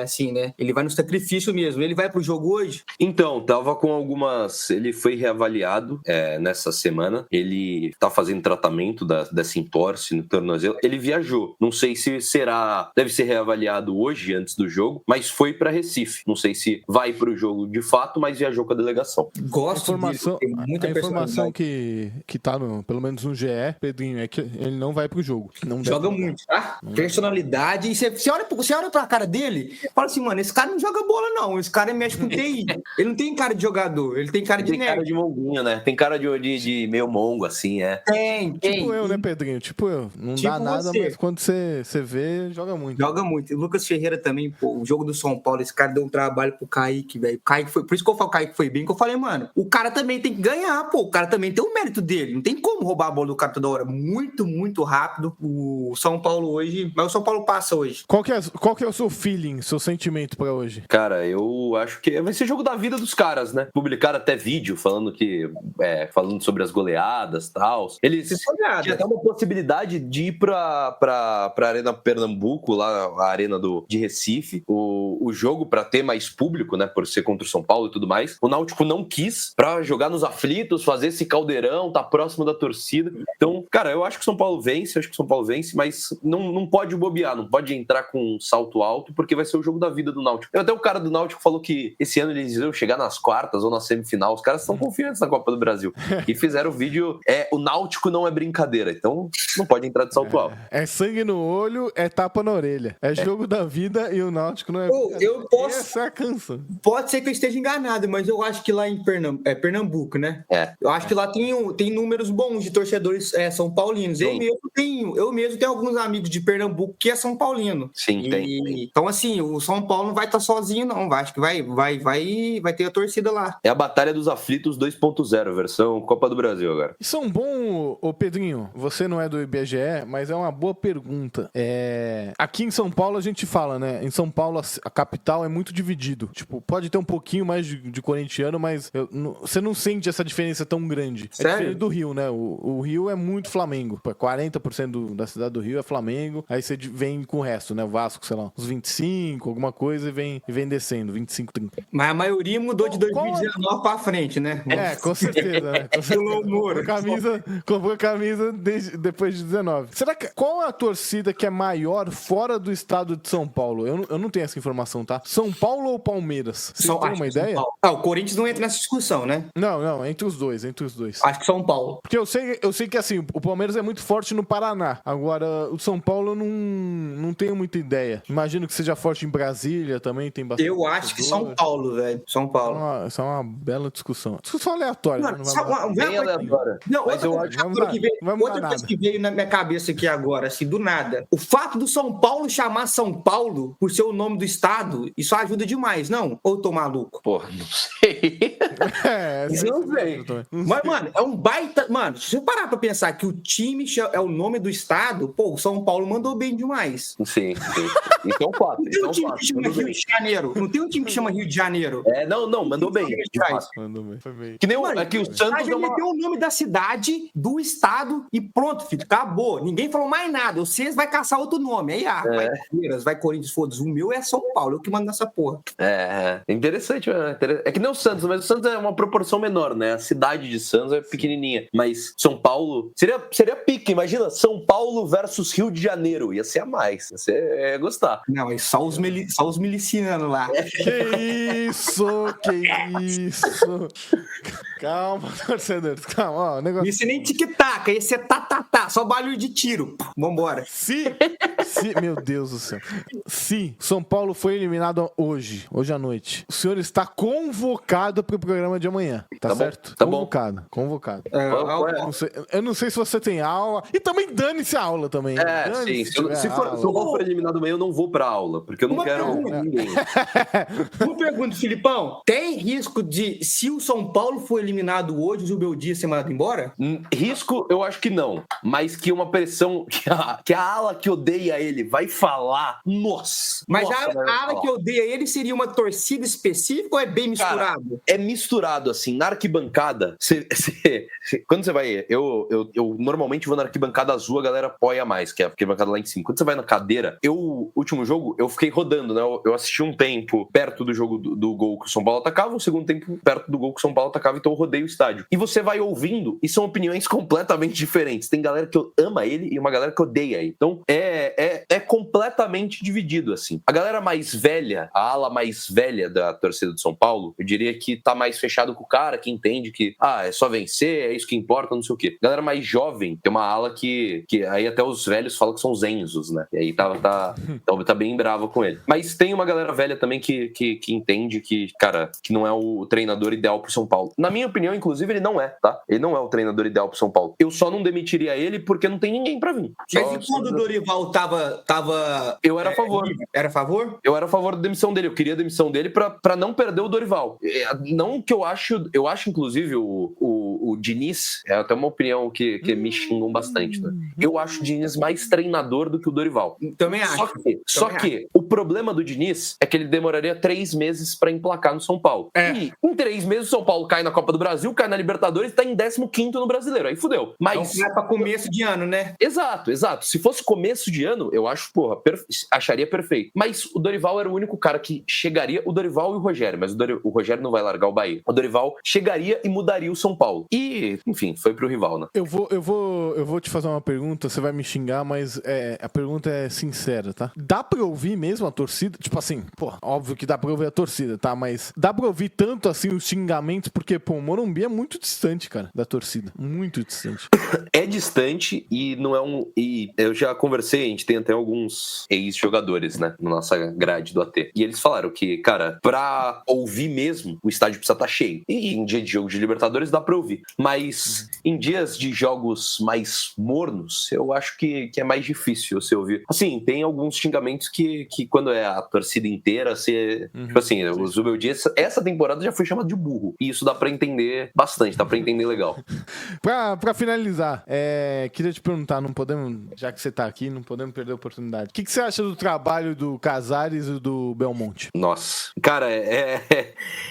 Assim, né? Ele vai no sacrifício mesmo. Ele vai pro jogo hoje? Então, tava com algumas... Ele foi reavaliado nessa semana. Ele tá fazendo tratamento dessa entorse no tornozelo. Ele viajou. Não sei se será... Deve ser reavaliado hoje, antes do jogo, mas foi pra Recife. Não sei se vai pro jogo de fato, mas viajou com a delegação. Gosto informação, dele, tem muita a informação que tá pelo menos no GE, Pedrinho, é que ele não vai pro jogo. Não joga muito, tá? Personalidade. E você olha pra cara dele e fala assim, mano, esse cara não joga bola, não. Esse cara mexe com TI. Ele não tem cara de jogador, ele tem cara de nerd. Tem cara de monguinho, né? Tem cara de meio mongo, assim, Tem. Tipo eu, né, Pedrinho? Tipo eu. Não tipo dá nada, você. mas quando você vê, joga muito. Joga muito. E o Lucas Ferreira também, pô, o jogo do São Paulo, esse cara deu um trabalho pro Kaique, velho. Por isso que eu falo, o Kaique foi bem, que eu falei, mano, o cara também tem que ganhar, pô. O cara também tem o mérito dele. Não tem como roubar a bola do cara toda hora. Muito, muito rápido. O São Paulo hoje... Mas o São Paulo passa hoje. Qual que é o seu feeling, seu sentimento pra hoje? Cara, eu acho que vai ser jogo da vida dos caras, né? Publicaram até vídeo falando sobre as goleadas e tal. Eles tinham até uma possibilidade de ir pra Arena Pernambuco, lá a arena de Recife, o jogo pra ter mais público, né? Por ser contra o São Paulo e tudo mais. O Náutico não quis pra jogar nos aflitos, fazer esse caldeirão, tá próximo da torcida. Então, cara, eu acho que o São Paulo vence, mas não pode bobear, não pode entrar com um salto alto, porque vai ser o jogo da vida do Náutico. Até o cara do Náutico falou que esse ano eles iam chegar nas quartas ou na semifinal. Os caras estão confiantes na Copa do Brasil. E fizeram o vídeo, o Náutico não é brincadeira, então não pode entrar de salto alto. É sangue no olho, é tapa na orelha. É jogo da vida e o Náutico não é brincadeira. Essa é a canção. Pode ser que eu esteja enganado, mas eu acho que lá em Pernambuco, né? Eu acho que lá tem números bons de torcedores São Paulinos. Eu mesmo tenho alguns amigos de Pernambuco que é São Paulino. Sim, tem. Então, assim, o São Paulo não vai estar sozinho, não. Acho que vai ter a torcida lá. É a Batalha dos Aflitos 2.0, versão Copa do Brasil agora. Isso é um bom... Ô, Pedrinho, você não é do IBGE, mas é uma boa pergunta. Aqui em São Paulo a gente fala, né? Em São Paulo a capital é muito dividido. Tipo, pode ter um pouquinho mais de corintiano, mas você não sente essa diferença tão grande. Sério? É diferente do Rio, né? O Rio é muito Flamengo. 40% da cidade do Rio é Flamengo. Aí você vem com o resto, né? O Vasco, sei lá, uns 25, alguma coisa, e vem descendo, 25, 30. Mas a maioria mudou de 2019 pra frente, né? Com certeza, né? Com certeza. Comprou camisa depois de 19. Qual é a torcida que é maior fora do estado de São Paulo? Eu não tenho essa informação, tá? São Paulo ou Palmeiras? Você tem uma ideia? O Corinthians não entra nessa discussão, né? Não, entre os dois. Acho que São Paulo. Porque eu sei que assim, o Palmeiras é muito forte no Paraná. Agora, o São Paulo eu não tenho muita ideia. Imagino que seja forte em Brasília também, tem bastante. Eu acho que São Paulo, velho. São Paulo. Isso é uma bela discussão. Discussão aleatória. Mano, bem aleatória. Não, outra coisa que veio na minha cabeça aqui agora, assim, do nada. O fato do São Paulo chamar São Paulo por ser o nome do estado, isso ajuda demais, não? Ou eu tô maluco? Porra, não sei. Não sei. Mas, mano, é um baita... Mano, se você parar pra pensar que o time é o nome do estado, pô, o São Paulo mandou bem demais. Sim. Isso é um fato. Não tem um time que chama Rio de Janeiro. Não tem um time que chama Rio de Janeiro. Não, mandou bem. Mandou bem, foi bem. Que nem o Santos... A gente meteu o nome da cidade, do estado e pronto, filho. Acabou. Ninguém falou mais nada. Vocês vai caçar outro nome. Aí, vai Palmeiras, vai Corinthians, foda-se. O meu é São Paulo. Eu que mando nessa porra. É interessante. É que nem o Santos, mas o Santos é uma proporção menor, né? A cidade de Santos é pequenininha. Mas São Paulo... Seria pique. Imagina, São Paulo versus Rio de Janeiro. Ia ser a mais. Ia gostar. Não, é só os milicianos lá. Que isso! Calma, torcedores, calma. Ó, negócio... Isso nem tic-tac, esse é tá, só barulho de tiro. Vambora. Meu Deus do céu. Se São Paulo foi eliminado hoje à noite, o senhor está convocado pro programa de amanhã, tá certo? Tá convocado. Eu não sei se você tem aula, e também dane-se a aula também. Sim. Se o Paulo for eliminado amanhã, eu não vou pra aula, porque eu não quero ninguém. Uma pergunta, Filipão. Tem risco de, se o São Paulo for eliminado hoje, o Zubel Dias ser mandado embora? Risco, eu acho que não. Mas que uma pressão, que a ala que odeia odeia ele vai falar, nossa. Mas nossa, a ala que odeia ele seria uma torcida específica ou é bem misturado? Cara, é misturado, assim, na arquibancada, quando você vai, eu normalmente vou na arquibancada azul, a galera apoia mais, que é a arquibancada lá em cima. Quando você vai na cadeira, último jogo, eu fiquei rodando, né, eu assisti um tempo perto do jogo do gol que o São Paulo atacava, o segundo tempo perto do gol que o São Paulo atacava, então eu rodei o estádio. E você vai ouvindo, e são opiniões completamente diferentes. Tem galera que ama ele e uma galera que odeia ele. Então, é completamente dividido, assim. A galera mais velha, a ala mais velha da torcida do São Paulo, eu diria que tá mais fechado com o cara, que entende que, é só vencer, é isso que importa, não sei o quê. A galera mais jovem, tem uma ala que aí até os velhos falam que são os Enzos, né? E aí tá bem brava com ele. Mas tem uma galera velha também que entende que, cara, que não é o treinador ideal pro São Paulo. Na minha opinião, inclusive, ele não é, tá? Ele não é o treinador ideal pro São Paulo. Eu só não demitiria ele porque não tem ninguém pra vir. Mas e quando o Dorival tava... Eu era a favor. Era a favor? Eu era a favor da demissão dele. Eu queria a demissão dele pra não perder o Dorival. Não que eu acho inclusive, o Diniz, é até uma opinião que me xingam bastante, né? Eu acho o Diniz mais treinador do que o Dorival. Também acho. Só que o problema do Diniz é que ele demoraria 3 meses pra emplacar no São Paulo. E em 3 meses o São Paulo cai na Copa do Brasil, cai na Libertadores e tá em 15º no Brasileiro. Aí fudeu. Mas então, pra começo de ano, né? Exato. Se fosse começo de ano, eu acho, acharia perfeito. Mas o Dorival era o único cara que chegaria, o Dorival e o Rogério, mas o Rogério não vai largar o Bahia. O Dorival chegaria e mudaria o São Paulo. E, enfim, foi pro rival, né? Eu vou te fazer uma pergunta, você vai me xingar, mas a pergunta é sincera, tá? Dá pra ouvir mesmo a torcida? Tipo assim, óbvio que dá pra ouvir a torcida, tá? Mas dá pra ouvir tanto assim os xingamentos, porque, o Morumbi é muito distante, cara, da torcida. Muito distante. É distante e não é e eu já conversei, a gente tem até alguns ex-jogadores, né, na nossa grade do AT. E eles falaram que, cara, pra ouvir mesmo, o estádio precisa estar cheio. E em dia de jogo de Libertadores dá pra ouvir. Mas em dias de jogos mais mornos, eu acho que é mais difícil você ouvir. Assim, tem alguns xingamentos que quando é a torcida inteira, você... Tipo assim, o Zubeldia, essa temporada já foi chamado de burro. E isso dá pra entender bastante, dá pra entender legal. Pra finalizar, queria te perguntar, não podemos, já que você tá aqui, não podemos perder a oportunidade. O que você acha do trabalho do Casares e do Belmonte? Nossa, cara,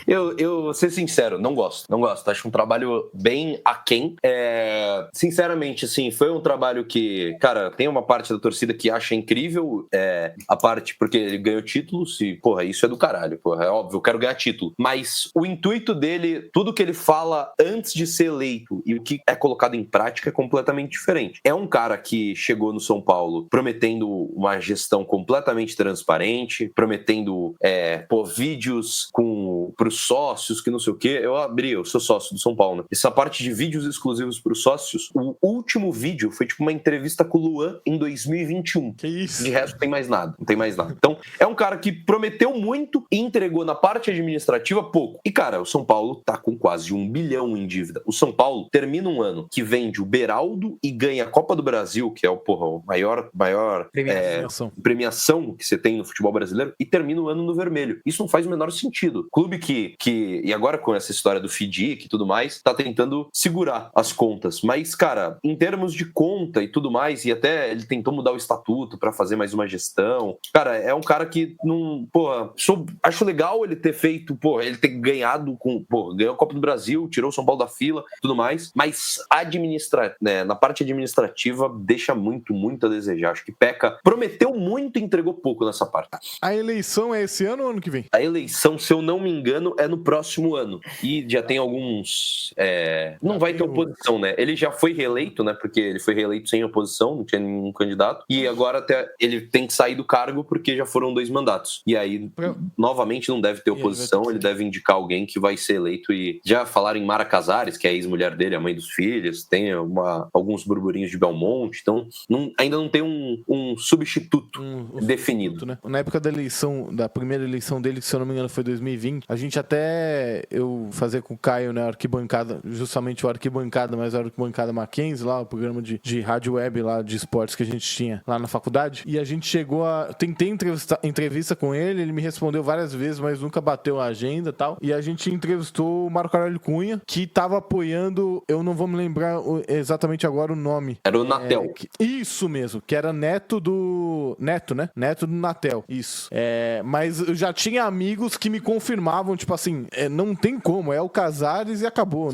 eu vou ser sincero, não gosto. Acho um trabalho bem aquém. Sinceramente, assim, foi um trabalho que, cara, tem uma parte da torcida que acha incrível, a parte porque ele ganhou títulos e, isso é do caralho, é óbvio, eu quero ganhar título. Mas o intuito dele, tudo que ele fala antes de ser eleito e o que é colocado em prática é completamente diferente. É um cara que chegou no São Paulo prometendo uma gestão completamente transparente, prometendo vídeos pros sócios, que não sei o quê. Eu sou sócio do São Paulo, né? Essa parte de vídeos exclusivos pros sócios, o último vídeo foi tipo uma entrevista com o Luan em 2021. Que isso? De resto, não tem mais nada. Então, é um cara que prometeu muito e entregou na parte administrativa pouco. E, cara, o São Paulo tá com quase 1 bilhão em dívida. O São Paulo termina um ano que vende o Beraldo e ganha a Copa do Brasil, que é o maior premiação que você tem no futebol brasileiro, e termina o ano no vermelho. Isso não faz o menor sentido. Clube que e agora com essa história do FIDIC e tudo mais, tá tentando segurar as contas. Mas, cara, em termos de conta e tudo mais, e até ele tentou mudar o estatuto pra fazer mais uma gestão, cara, é um cara que não, acho legal ele ter feito, ele ter ganhado ganhou a Copa do Brasil, tirou o São Paulo da fila, tudo mais, mas na parte administrativa deixa muito, muito a desejar. Acho que peca, prometeu muito e entregou pouco nessa parte. A eleição é esse ano ou ano que vem? A eleição, se eu não me engano, é no próximo ano. E já tem alguns... não vai ter oposição, né? Ele já foi reeleito, né? Porque ele foi reeleito sem oposição, não tinha nenhum candidato. E agora até ele tem que sair do cargo porque já foram 2 mandatos. E aí, novamente, não deve ter oposição. Ele deve indicar alguém que vai ser eleito. E já falaram em Mara Casares, que é a ex-mulher dele, a mãe dos filhos. Tem alguns burburinhos de Belmonte. Então, ainda não tem um substituto definido. Né? Na época da primeira eleição dele, que se eu não me engano foi 2020, a gente eu fazia com o Caio na arquibancada, justamente o Arquibancada, mas o Arquibancada Mackenzie, lá, o programa de rádio web lá de esportes que a gente tinha lá na faculdade. E a gente chegou a... Tentei entrevista com ele me respondeu várias vezes, mas nunca bateu a agenda e tal. E a gente entrevistou o Marco Aurélio Cunha, que tava apoiando, eu não vou me lembrar exatamente agora o nome. Era o Natel. Isso mesmo, que era neto, né? Neto do Natel, isso. Mas eu já tinha amigos que me confirmavam, tipo assim, não tem como, é o Casares e acabou.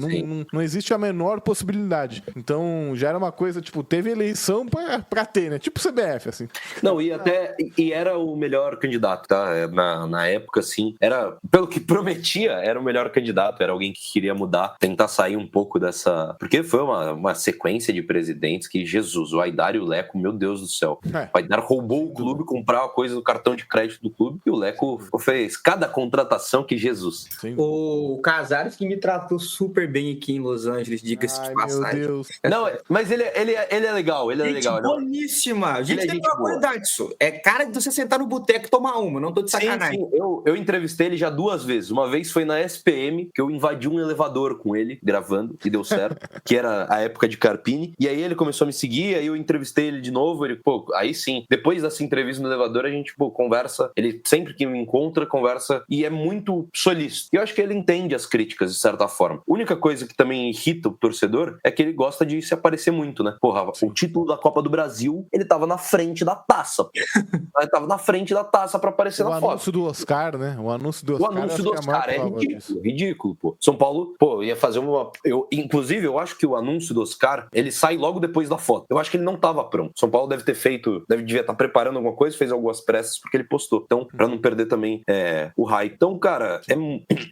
Não existe a menor possibilidade. Então, já era uma coisa, tipo, teve eleição pra ter, né? Tipo CBF, assim. Não, e era o melhor candidato, tá? Na época, assim, era, pelo que prometia, era o melhor candidato, era alguém que queria mudar, tentar sair um pouco dessa... Porque foi uma sequência de presidentes que, Jesus, o Aidar e o Leco, meu Deus do céu. O Aidar roubou o clube, comprava coisa do cartão de crédito do clube, e o Leco fez cada contratação que Jesus. Sim. O Casares que me tratou super bem aqui em Los Angeles, diga-se de passagem. Meu Deus. Não, mas ele é legal, ele é legal. Boníssima. Gente, tem gente uma boa. qualidade isso. É cara de você sentar no boteco e tomar uma, não tô de sacanagem. Sim. Eu entrevistei ele já 2 vezes. Uma vez foi na SPM, que eu invadi um elevador com ele, gravando, e deu certo, que era a época de Carpini. E aí ele começou a me seguir, aí eu entrevistei ele de novo, ele, aí sim. Depois dessa entrevista no elevador, a gente, conversa. Ele sempre que me encontra, conversa, e é muito solícito. E eu acho que ele entende as críticas, de certa forma. A única coisa que também irrita o torcedor é que ele gosta de se aparecer muito, né? Porra, o título da Copa do Brasil, ele tava na frente da taça. Ele tava na frente da taça pra aparecer na foto. O anúncio do Oscar, né? O anúncio do Oscar é ridículo, pô. São Paulo, ia fazer uma... Inclusive, eu acho que o anúncio do Oscar, ele sai logo depois da foto. Eu acho que ele não tava pronto. São Paulo devia estar preparando alguma coisa, fez algumas pressas porque ele postou. Então, pra não perder também o hype. Então, cara,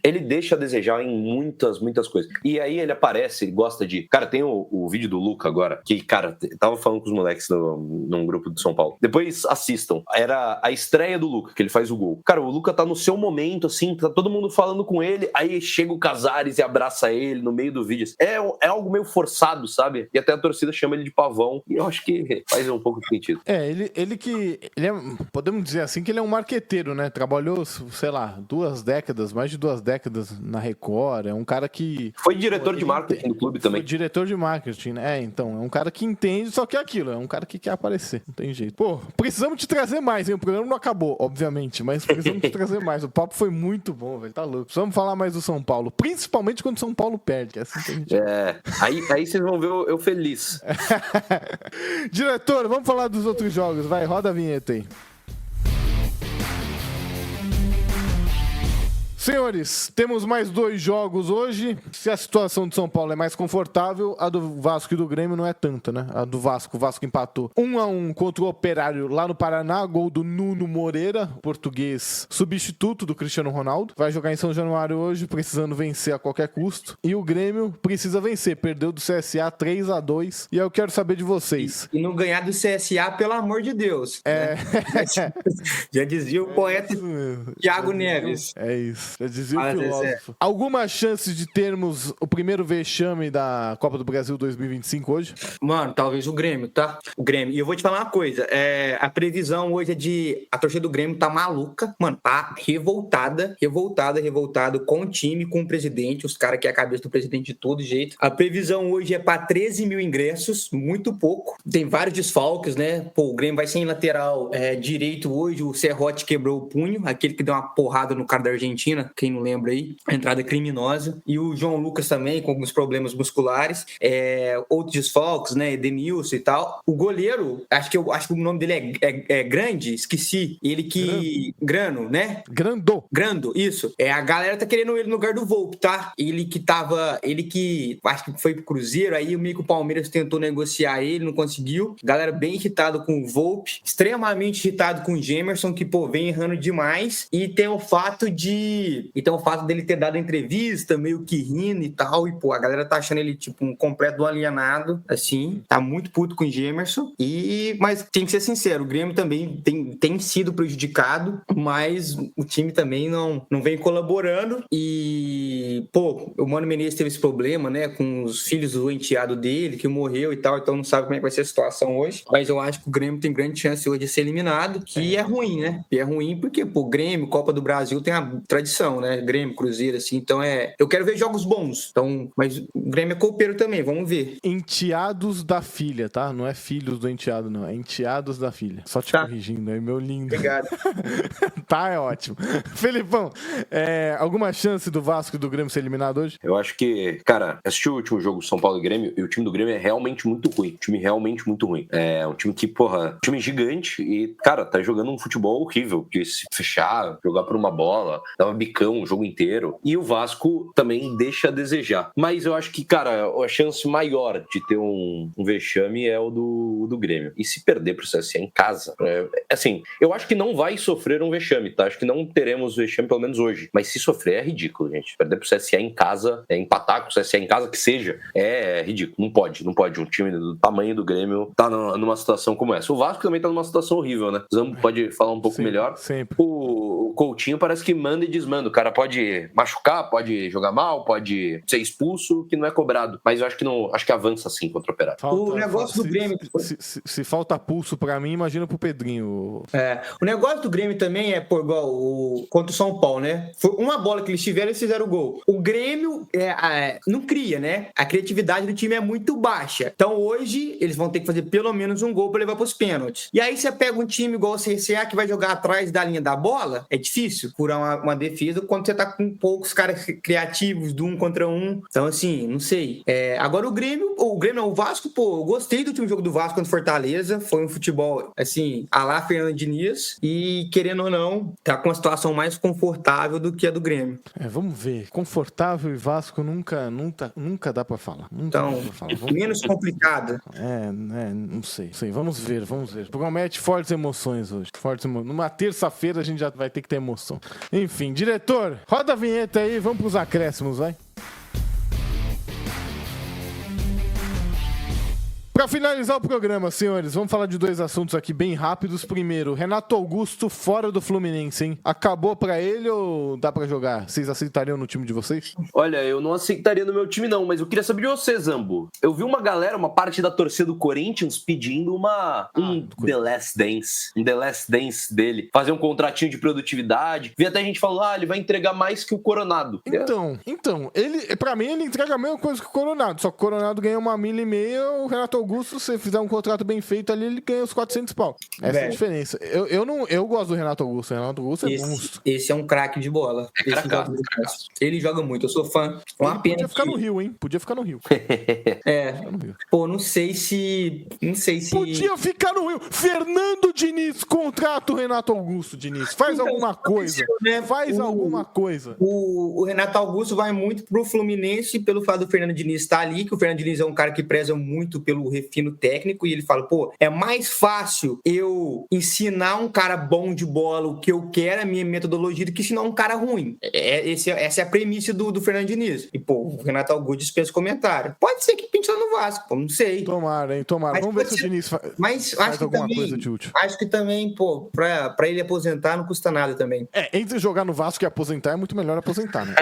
ele deixa a desejar em muitas, muitas coisas. E aí ele aparece, ele gosta de... Cara, tem o vídeo do Luca agora, que, cara, tava falando com os moleques num grupo de São Paulo. Depois assistam. Era a estreia do Luca, que ele faz o gol. Cara, o Luca tá no seu momento, assim, tá todo mundo falando com ele, aí chega o Casares e abraça ele no meio do vídeo. É algo meio forçado, sabe? E até a torcida chama ele de pavão. E eu acho que faz um pouco de sentido. Ele podemos dizer assim que ele é um marqueteiro, né? Trabalhou, sei lá, mais de 2 décadas na Record. É um cara que... Foi diretor de marketing do clube também. Foi diretor de marketing, né? Então, é um cara que entende, só que é aquilo, é um cara que quer aparecer. Não tem jeito. Pô, precisamos te trazer mais, hein? O programa não acabou, obviamente, mas precisamos te trazer mais. O papo foi muito bom, velho. Tá louco. Precisamos falar mais do São Paulo, principalmente quando o São Paulo perde. É assim que a gente... Aí vocês vão ver eu feliz. Diretor, vamos falar dos outros jogos. Vai, roda a vinheta aí. Senhores, temos mais 2 jogos hoje. Se a situação do São Paulo é mais confortável, a do Vasco e do Grêmio não é tanta, né? A do Vasco, o Vasco empatou 1-1 contra o Operário lá no Paraná, gol do Nuno Moreira, português substituto do Cristiano Ronaldo. Vai jogar em São Januário hoje, precisando vencer a qualquer custo. E o Grêmio precisa vencer, perdeu do CSA 3-2. E eu quero saber de vocês. E não ganhar do CSA, pelo amor de Deus. Né? Já dizia o poeta Thiago Neves. É isso. Já dizia o filósofo. Alguma chance de termos o primeiro vexame da Copa do Brasil 2025 hoje? Mano, talvez o Grêmio, tá? O Grêmio. E eu vou te falar uma coisa. A previsão hoje é de... A torcida do Grêmio tá maluca. Mano, tá revoltada com o time, com o presidente. Os caras que é a cabeça do presidente de todo jeito. A previsão hoje é pra 13 mil ingressos. Muito pouco. Tem vários desfalques, né? Pô, o Grêmio vai sem lateral direito hoje. O Serrote quebrou o punho. Aquele que deu uma porrada no cara da Argentina. Quem não lembra aí, a entrada criminosa. E o João Lucas também, com alguns problemas musculares. Outros desfalques, né? Edenilson e tal. O goleiro, acho que o nome dele é Grande, esqueci. Ele que... Grano, né? Grando, isso. A galera tá querendo ele no lugar do Volpe, tá? Ele que acho que foi pro Cruzeiro, aí meio que o Palmeiras tentou negociar ele, não conseguiu. Galera bem irritado com o Volpe, extremamente irritado com o Gemerson, que, vem errando demais. E tem o fato dele ter dado entrevista, meio que rindo e tal, e, a galera tá achando ele, tipo, um completo alienado, assim, tá muito puto com o Gemerson, mas tem que ser sincero, o Grêmio também tem sido prejudicado, mas o time também não vem colaborando, e, o Mano Menezes teve esse problema, né, com os filhos do enteado dele, que morreu e tal, então não sabe como é que vai ser a situação hoje, mas eu acho que o Grêmio tem grande chance hoje de ser eliminado, que é ruim, né, e é ruim porque, Grêmio, Copa do Brasil tem a tradição competição, né? Grêmio, Cruzeiro, assim. Então eu quero ver jogos bons. Então, mas o Grêmio é copeiro também, vamos ver. Enteados da filha, tá? Não é filhos do enteado, não. É enteados da filha. Só te corrigindo aí, meu lindo. Obrigado. Tá, é ótimo. Felipão, alguma chance do Vasco e do Grêmio ser eliminado hoje? Eu acho que, cara, assisti o último jogo São Paulo e Grêmio, e o time do Grêmio é realmente muito ruim. Um time realmente muito ruim. É um time que, porra, um time gigante e, cara, tá jogando um futebol horrível, de se fechar, jogar por uma bola, dava bicão o jogo inteiro. E o Vasco também deixa a desejar. Mas eu acho que, cara, a chance maior de ter um vexame é o do Grêmio. E se perder pro CSA em casa, assim, eu acho que não vai sofrer um vexame, tá? Acho que não teremos vexame, pelo menos hoje. Mas se sofrer, é ridículo, gente. Perder pro CSA em casa, empatar com o CSA em casa, que seja, é ridículo. Não pode. Um time do tamanho do Grêmio tá numa situação como essa. O Vasco também tá numa situação horrível, né? O Zambo pode falar um pouco melhor. Sempre. O Coutinho parece que manda e desmanda. O cara pode machucar, pode jogar mal, pode ser expulso, que não é cobrado. Mas eu acho que avança sim contra o Operário. O negócio do Grêmio... Se falta pulso pra mim, imagina pro Pedrinho. O negócio do Grêmio também é, igual contra o São Paulo, né? Foi uma bola que eles tiveram e eles fizeram o gol. O Grêmio não cria, né? A criatividade do time é muito baixa. Então hoje eles vão ter que fazer pelo menos um gol pra levar pros pênaltis. E aí você pega um time igual o CSA que vai jogar atrás da linha da bola, é difícil curar uma defesa quando você tá com poucos caras criativos do 1 contra 1. Então assim, não sei. Agora o Grêmio, o Vasco, pô, eu gostei do último jogo do Vasco contra o Fortaleza. Foi um futebol, assim, a lá Fernando Diniz. E, querendo ou não, tá com uma situação mais confortável do que a do Grêmio. Vamos ver. Confortável e Vasco nunca dá pra falar. Menos complicado. Não sei. Vamos ver. Promete fortes emoções hoje. Numa terça-feira a gente já vai ter que ter emoção. Enfim, diretor, roda a vinheta aí, vamos pros acréscimos, vai. Para finalizar o programa, senhores, vamos falar de 2 assuntos aqui bem rápidos. Primeiro, Renato Augusto fora do Fluminense, hein? Acabou pra ele ou dá pra jogar? Vocês aceitariam no time de vocês? Olha, eu não aceitaria no meu time não, mas eu queria saber de você, Zambo. Eu vi uma parte da torcida do Corinthians pedindo The Last Dance. Um The Last Dance dele. Fazer um contratinho de produtividade. Vi até gente falando, ele vai entregar mais que o Coronado. Então, pra mim ele entrega a mesma coisa que o Coronado, só que o Coronado ganha 1,5 milha, o Renato Augusto, se fizer um contrato bem feito ali, ele ganha os 400 pau. Essa é a diferença. Eu gosto do Renato Augusto. O Renato Augusto é monstro. Esse é um craque de bola. Ele joga muito, eu sou fã. Podia ficar no Rio, hein? Podia ficar no Rio. Pô, não sei se... Podia ficar no Rio. Fernando Diniz contrata o Renato Augusto, Diniz. Faz alguma coisa. Alguma coisa. O Renato Augusto vai muito pro Fluminense pelo fato do Fernando Diniz estar ali, que o Fernando Diniz é um cara que preza muito pelo refino técnico, e ele fala, é mais fácil eu ensinar um cara bom de bola o que eu quero, a minha metodologia, do que ensinar um cara ruim. Essa é a premissa do Fernando Diniz. E, o Renato Augusto dispensa comentário. Pode ser que pinte lá no Vasco, não sei. Tomara, hein, tomara. Vamos ver se o Diniz faz alguma coisa de útil. Acho que também, pra ele aposentar não custa nada também. Entre jogar no Vasco e aposentar, é muito melhor aposentar, né?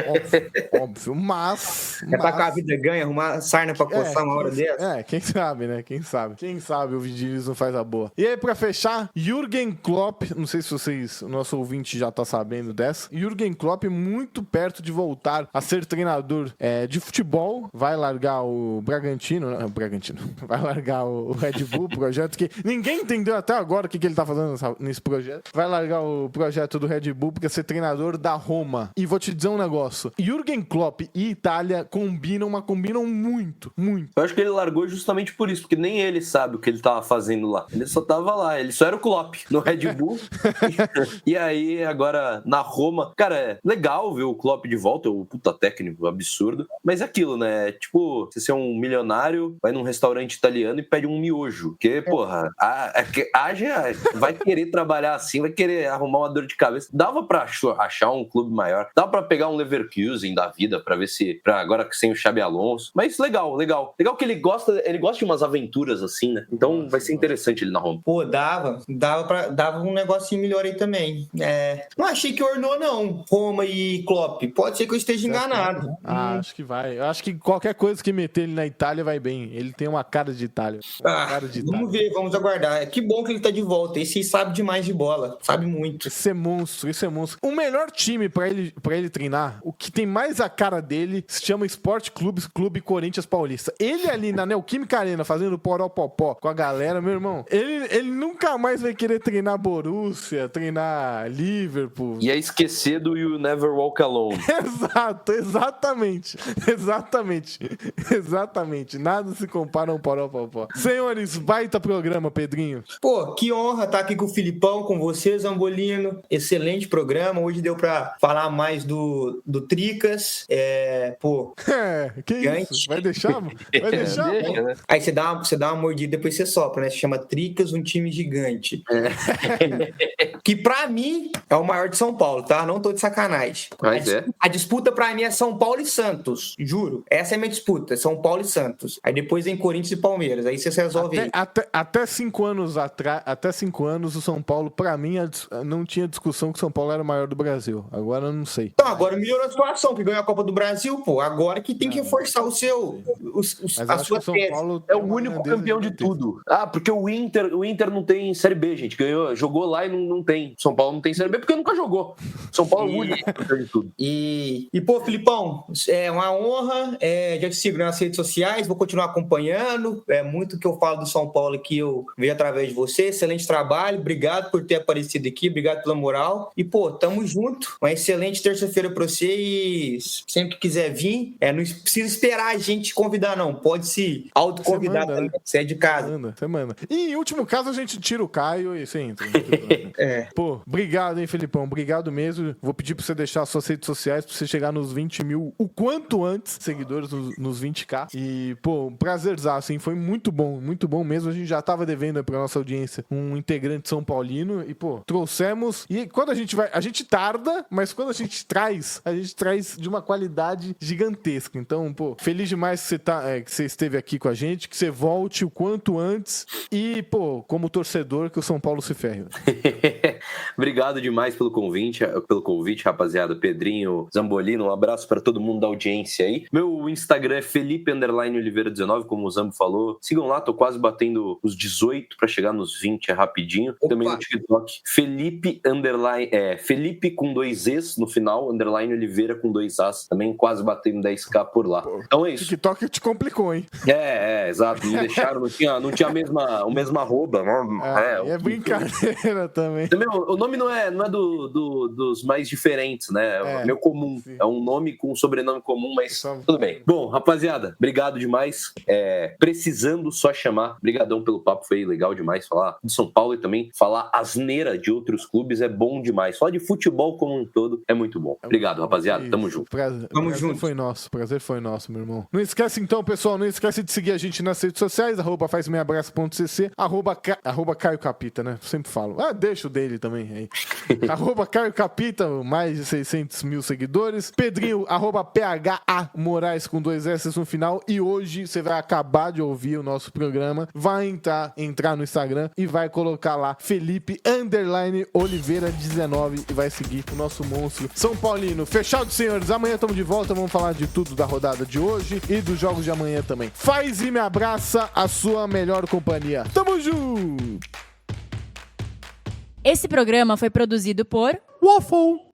Óbvio, mas... Pra cá a vida ganha, arrumar sarna pra coçar uma hora dessa. Quem sabe, né? Quem sabe o Diniz não faz a boa. E aí, pra fechar, Jürgen Klopp, não sei se o nosso ouvinte já tá sabendo dessa, Jürgen Klopp muito perto de voltar a ser treinador de futebol, vai largar o Bragantino, vai largar o Red Bull, projeto que ninguém entendeu até agora o que ele tá fazendo nesse projeto, vai largar o projeto do Red Bull porque ser treinador da Roma. E vou te dizer um negócio, Jürgen Klopp e Itália combinam muito. Eu acho que ele largou justamente por isso, porque nem ele sabe o que ele tava fazendo lá. Ele só tava lá, ele só era o Klopp no Red Bull. E aí, agora, na Roma, cara, é legal ver o Klopp de volta, o puta técnico absurdo, mas é aquilo, né? Tipo, você ser um milionário, vai num restaurante italiano e pede um miojo, porque, vai querer trabalhar assim, vai querer arrumar uma dor de cabeça. Dava pra achar um clube maior, dava pra pegar um Leverkusen da vida, pra ver se, agora que sem o Xabi Alonso, mas legal que ele gosta de umas aventuras assim, né? Então vai ser interessante ele na Roma. Dava um negocinho melhor aí também. Não achei que ornou, não. Roma e Klopp. Pode ser que eu esteja enganado. Acho que vai. Eu acho que qualquer coisa que meter ele na Itália Itália vai bem. Ele tem uma cara de Itália. Vamos ver, vamos aguardar. Que bom que ele tá de volta. Esse sabe demais de bola. Sabe muito. Esse é monstro. O melhor time pra ele treinar, o que tem mais a cara dele, se chama Esporte Clube Corinthians Paulista. Ele ali na Neoquímica Arena, fazendo poró-popó com a galera, meu irmão, ele nunca mais vai querer treinar Borussia, treinar Liverpool. Ia esquecer do You Never Walk Alone. Exatamente. Nada se compara a um poró-popó. Senhores, baita programa, Pedrinho. Pô, que honra estar aqui com o Filipão, com você, Zambolino. Excelente programa. Hoje deu pra falar mais do Tricas. Que isso? Vai deixar? Deixa, né? Aí você dá uma mordida, depois você sopra, né? Se chama Tricas, um time gigante. Que pra mim é o maior de São Paulo, tá? Não tô de sacanagem. A disputa pra mim é São Paulo e Santos, juro. Essa é a minha disputa, São Paulo e Santos. Aí depois vem Corinthians e Palmeiras. Aí você resolve aí. Até 5 anos atrás, o São Paulo, pra mim, não tinha discussão que o São Paulo era o maior do Brasil. Agora eu não sei. Então, agora melhorou a situação, que ganhou a Copa do Brasil, pô. Agora que tem que reforçar a sua tese. É o único campeão de tudo. Porque o Inter não tem Série B, gente. Jogou lá e não tem. São Paulo não tem Série B porque nunca jogou. São Paulo é o único campeão de tudo. Pô, Filipão, é uma honra. Já te sigo nas redes sociais, vou continuar acompanhando. É muito que eu falo do São Paulo aqui, eu vejo através de você. Excelente trabalho. Obrigado por ter aparecido aqui. Obrigado pela moral. E, pô, tamo junto. Uma excelente terça-feira pra você e sempre que quiser vir, não precisa esperar a gente convidar, não. Pode se autoconvidar também. Né? Você é de casa. Você manda. E em último caso, a gente tira o Caio e você entra. Pô, obrigado, hein, Felipão. Obrigado mesmo. Vou pedir pra você deixar suas redes sociais pra você chegar nos 20 mil o quanto antes, seguidores nos 20k. E, pô, um prazerzaço, hein? Foi muito bom mesmo. A gente já tava devendo pra nossa audiência um integrante São Paulino e, pô, trouxemos. E quando a gente tarda, mas quando a gente traz de uma qualidade gigantesca. Então, pô, feliz demais que você esteve aqui com a gente, que você volte o quanto antes e, pô, como torcedor, que o São Paulo se ferre. Obrigado demais pelo convite, rapaziada. Pedrinho, Zambolino, um abraço para todo mundo da audiência aí. Meu Instagram é Felipe_Oliveira19, como o Zambo falou. Sigam lá, tô quase batendo os 18 para chegar nos 20, rapidinho. Opa. Também no TikTok, Felipe com 2 Es no final, _Oliveira com 2 As. Também quase batendo 10k por lá. Então é isso. TikTok te complicou, hein? Exato. Não deixaram, não tinha o mesmo arroba. É brincadeira também. O nome não é dos mais diferentes, né? É meu comum. Sim. É um nome com um sobrenome comum, mas tudo bem. Bom, rapaziada, obrigado demais. Precisando só chamar. Brigadão pelo papo, foi legal demais falar de São Paulo e também falar asneira de outros clubes é bom demais. Falar de futebol como um todo é muito bom. Obrigado, rapaziada. Tamo junto. Tamo junto. Prazer foi nosso, meu irmão. Não esquece então, pessoal, de seguir a gente nas redes sociais, @fazmeiabraço.cc, Caio Capita, né? Sempre falo. Deixa o dele também aí. Caio Capita, mais de 600 mil seguidores. Pedrinho, PHA Moraes com 2 S no final. E hoje você vai acabar de ouvir o nosso programa, vai entrar no Instagram e vai colocar lá Felipe_Oliveira19 e vai seguir o nosso monstro São Paulino. Fechado, senhores. Amanhã estamos de volta, vamos falar de tudo da rodada de hoje e dos jogos de amanhã também. Faz e me abraça, a sua melhor companhia. Tamo junto! Esse programa foi produzido por Waffle.